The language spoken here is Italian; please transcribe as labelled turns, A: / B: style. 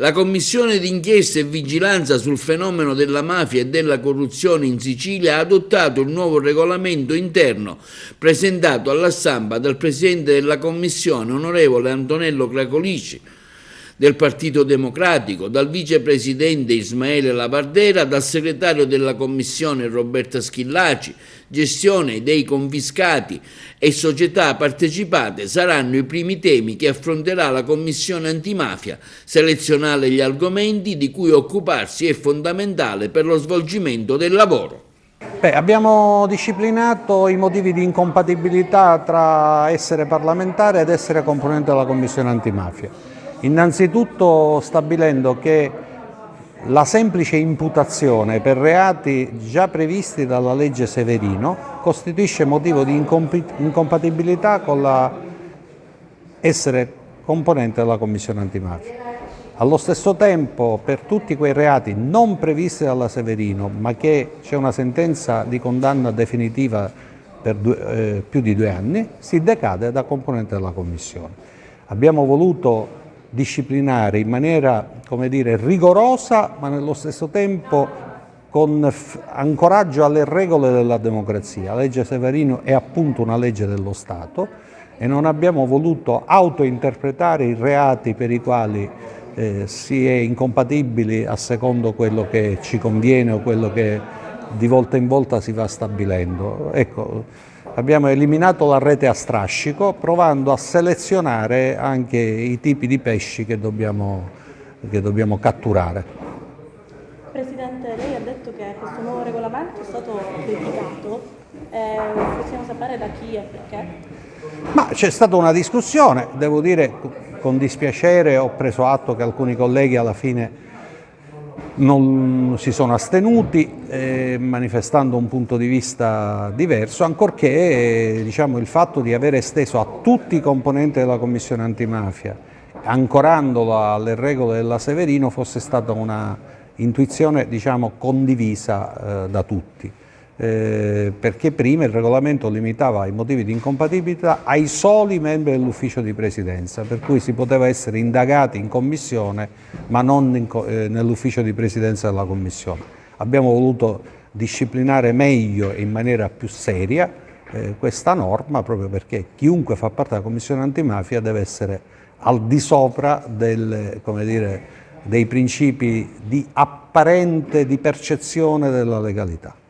A: La Commissione d'inchiesta e vigilanza sul fenomeno della mafia e della corruzione in Sicilia ha adottato il nuovo regolamento interno presentato alla stampa dal Presidente della Commissione, onorevole Antonello Cracolici, del Partito Democratico, dal Vicepresidente Ismaele Lavardera, dal Segretario della Commissione Roberta Schillaci. Gestione dei confiscati e società partecipate saranno i primi temi che affronterà la Commissione antimafia. Selezionare gli argomenti di cui occuparsi è fondamentale per lo svolgimento del lavoro.
B: Abbiamo disciplinato i motivi di incompatibilità tra essere parlamentare ed essere componente della Commissione antimafia. Innanzitutto stabilendo che la semplice imputazione per reati già previsti dalla legge Severino costituisce motivo di incompatibilità con essere componente della Commissione antimafia. Allo stesso tempo, per tutti quei reati non previsti dalla Severino, ma che c'è una sentenza di condanna definitiva per più di 2 anni, si decade da componente della Commissione. Abbiamo voluto disciplinare in maniera, come dire, rigorosa, ma nello stesso tempo con ancoraggio alle regole della democrazia. La legge Severino è appunto una legge dello Stato e non abbiamo voluto autointerpretare i reati per i quali si è incompatibili a secondo quello che ci conviene o quello che di volta in volta si va stabilendo. Ecco, abbiamo eliminato la rete a strascico, provando a selezionare anche i tipi di pesci che dobbiamo catturare.
C: Presidente, lei ha detto che questo nuovo regolamento è stato criticato, possiamo sapere da chi e perché?
B: Ma c'è stata una discussione, devo dire con dispiacere ho preso atto che alcuni colleghi alla fine non si sono astenuti, manifestando un punto di vista diverso, ancorché diciamo, il fatto di aver esteso a tutti i componenti della Commissione antimafia, ancorandola alle regole della Severino, fosse stata una intuizione diciamo, condivisa da tutti. Perché prima il regolamento limitava i motivi di incompatibilità ai soli membri dell'ufficio di presidenza, per cui si poteva essere indagati in commissione ma non nell'ufficio di presidenza della commissione. Abbiamo voluto disciplinare meglio e in maniera più seria questa norma proprio perché chiunque fa parte della commissione antimafia deve essere al di sopra dei principi di apparente di percezione della legalità.